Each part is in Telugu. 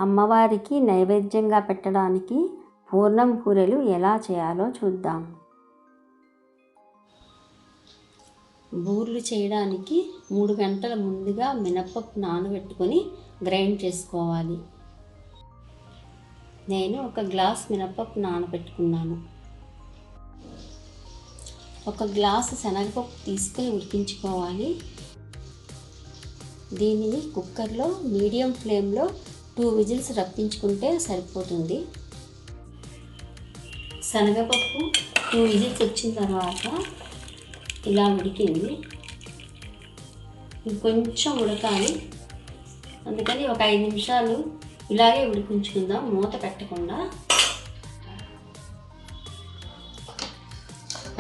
అమ్మవారికి నైవేద్యంగా పెట్టడానికి పూర్ణం బూరెలు ఎలా చేయాలో చూద్దాం. బూరెలు చేయడానికి 3 గంటల ముందుగా మినపప్పు నానబెట్టుకొని గ్రైండ్ చేసుకోవాలి. నేను 1 గ్లాస్ మినపప్పు నానబెట్టుకున్నాను. 1 గ్లాసు శనగపప్పు తీసుకొని ఉడికించుకోవాలి. దీనిని కుక్కర్లో మీడియం ఫ్లేమ్లో 2 విజిల్స్ రప్పించుకుంటే సరిపోతుంది. శనగపప్పు 2 విజిల్స్ వచ్చిన తర్వాత ఇలా ఉడికింది. ఇంకొంచెం ఉడకాలి, అందుకని ఒక 5 నిమిషాలు ఇలాగే ఉడికించుకుందాం మూత పెట్టకుండా.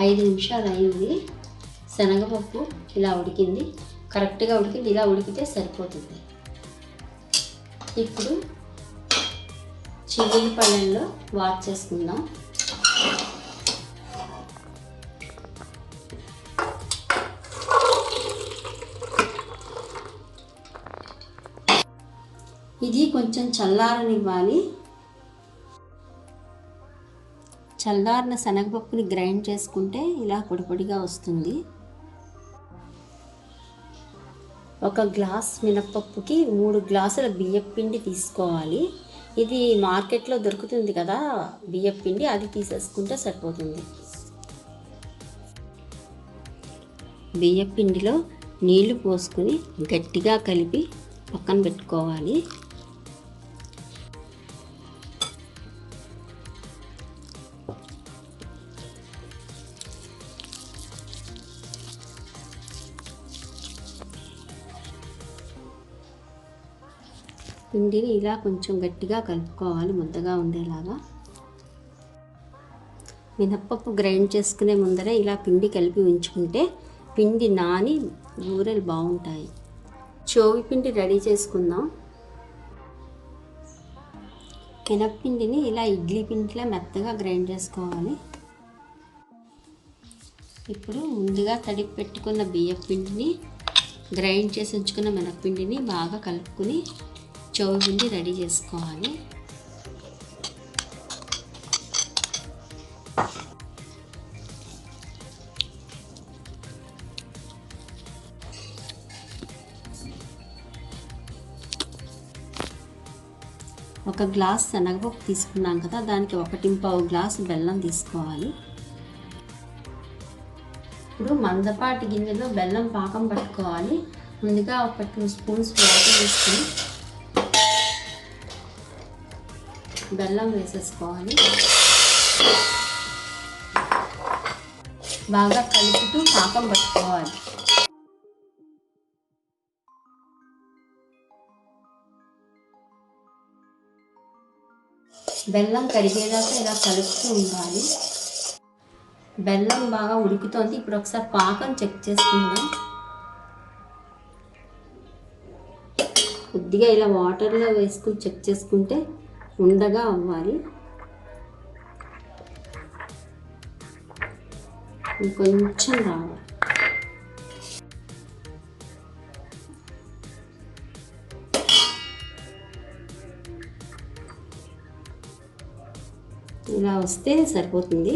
5 నిమిషాలు అయింది. శనగపప్పు ఇలా ఉడికింది, కరెక్ట్గా ఉడికింది. ఇలా ఉడికితే సరిపోతుంది. ఇప్పుడు చిల్లుల పళ్ళెంలో వాష్ చేసుకుందాం. ఇది కొంచెం చల్లారనివ్వాలి. చల్లారిన శనగపప్పుని గ్రైండ్ చేసుకుంటే ఇలా పొడి పొడిగా వస్తుంది. 1 గ్లాస్ మినపప్పుకి 3 గ్లాసుల బియ్యపు పిండి తీసుకోవాలి. ఇది మార్కెట్లో దొరుకుతుంది కదా బియ్యపు పిండి, అది తీసేసుకుంటే సరిపోతుంది. బియ్యపు పిండిలో నీళ్లు పోసుకొని గట్టిగా కలిపి పక్కన పెట్టుకోవాలి. పిండిని ఇలా కొంచెం గట్టిగా కలుపుకోవాలి, ముద్దగా ఉండేలాగా. మినప్పప్పు గ్రైండ్ చేసుకునే ముందరే ఇలా పిండి కలిపి ఉంచుకుంటే పిండి నాని బూరెలు బాగుంటాయి. చోవి పిండి రెడీ చేసుకుందాం. మినప్పిండిని ఇలా ఇడ్లీ పిండిలా మెత్తగా గ్రైండ్ చేసుకోవాలి. ఇప్పుడు ముందుగా తడిపి పెట్టుకున్న బియ్యం పిండిని గ్రైండ్ చేసి ఉంచుకున్న మినప్పిండిని బాగా కలుపుకొని చోవి పిండి రెడీ చేసుకోవాలి. ఒక గ్లాస్ శనగపప్పు తీసుకున్నాం కదా, దానికి 1.25 గ్లాసు బెల్లం తీసుకోవాలి. ఇప్పుడు మందపాటి గిన్నెలో బెల్లం పాకం పట్టుకోవాలి. ముందుగా ఒక 2 స్పూన్స్ వాటర్ వేసుకొని బెల్లం వేసేసుకోవాలి. బాగా కలుపుతూ పాకం పట్టుకోవాలి. బెల్లం కరిగేదాకా ఇలా కలుపుతూ ఉండాలి. బెల్లం బాగా ఉడుకుతోంది. ఇప్పుడు ఒకసారి పాకం చెక్ చేసుకుందాం. కొద్దిగా ఇలా వాటర్లో వేసుకుని చెక్ చేసుకుంటే ఉండగా అవ్వాలి. ఇంకొంచెం రావాలి. ఇలా వస్తే సరిపోతుంది.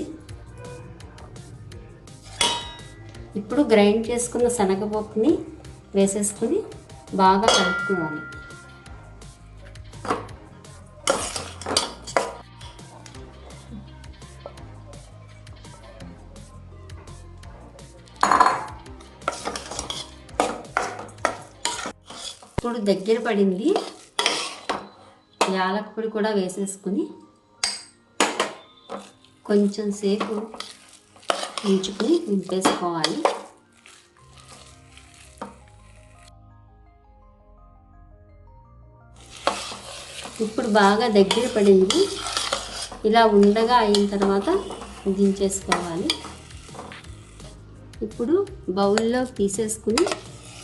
ఇప్పుడు గ్రైండ్ చేసుకున్న శనగపప్పుని వేసేసుకుని బాగా కలుపుకోవాలి. ఇప్పుడు దగ్గర పడింది. యాలక పొడి కూడా వేసేసుకుని కొంచెం సేపు ఉంచుకుని నింపేసుకోవాలి. ఇప్పుడు బాగా దగ్గర పడింది. ఇలా ఉండగా అయిన తర్వాత దించేసుకోవాలి. ఇప్పుడు బౌల్లో తీసేసుకుని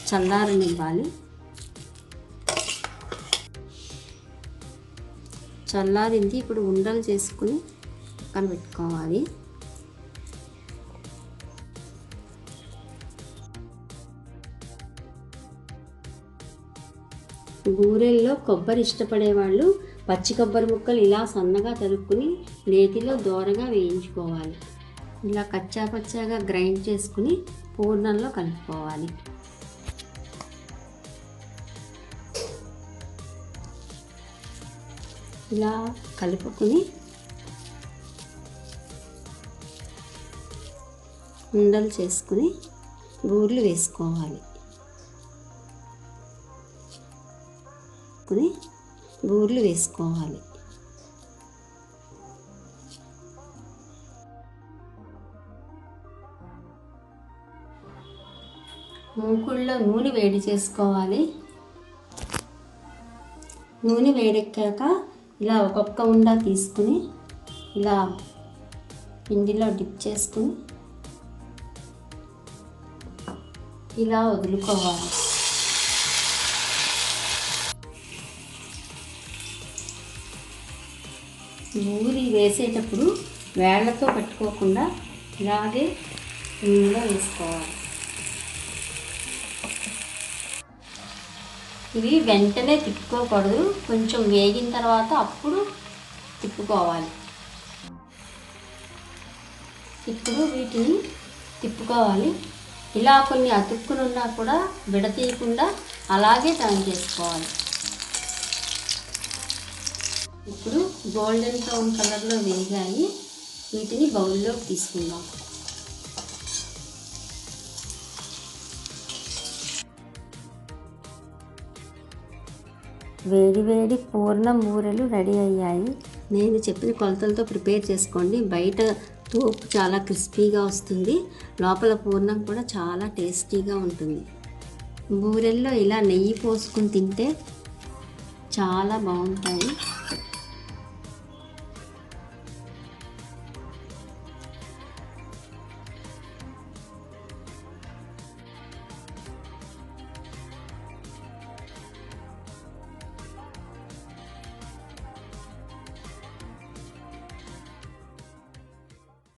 చల్లారనివ్వాలి. చల్లారింది. ఇప్పుడు ఉండలు చేసుకుని పక్కన పెట్టుకోవాలి. బూరెల్లో కొబ్బరి ఇష్టపడే వాళ్ళు పచ్చి కొబ్బరి ముక్కలు ఇలా సన్నగా తరుక్కుని నేతిలో దోరగా వేయించుకోవాలి. ఇలా కచ్చా పచ్చాగా గ్రైండ్ చేసుకుని పూర్ణంలో కలుపుకోవాలి. ఇలా కలుపుకుని ఉండలు చేసుకుని బూరెలు వేసుకోవాలి. బూరెలు వేసుకోవాలి. మూకుళ్ళలో నూనె వేడి చేసుకోవాలి. నూనె వేడెక్కాక ఇలా ఒక్కొక్క ఉండ తీసుకుని ఇలా పిండిలో డిప్ చేసుకుని ఇలా వదులుకోవాలి. బూరి వేసేటప్పుడు వేళ్ళతో పట్టుకోకుండా ఇలాగే నూనెలో వేసుకోవాలి. ఇవి వెంటనే తిప్పుకోకూడదు, కొంచెం వేగిన తర్వాత అప్పుడు తిప్పుకోవాలి. ఇప్పుడు వీటిని తిప్పుకోవాలి. ఇలా కొన్ని అతుక్కుని ఉన్నా కూడా విడతీయకుండా అలాగే టర్న్ చేసుకోవాలి. ఇప్పుడు గోల్డెన్ బ్రౌన్ కలర్లో వేగాయి. వీటిని బౌల్లోకి తీసుకుందాం. వేడి వేడి పూర్ణం బూరెలు రెడీ అయ్యాయి. నేను చెప్పిన కొలతలతో ప్రిపేర్ చేసుకోండి. బయట తోపు చాలా క్రిస్పీగా వస్తుంది, లోపల పూర్ణం కూడా చాలా టేస్టీగా ఉంటుంది. బూరెల్లో ఇలా నెయ్యి పోసుకుని తింటే చాలా బాగుంటాయి.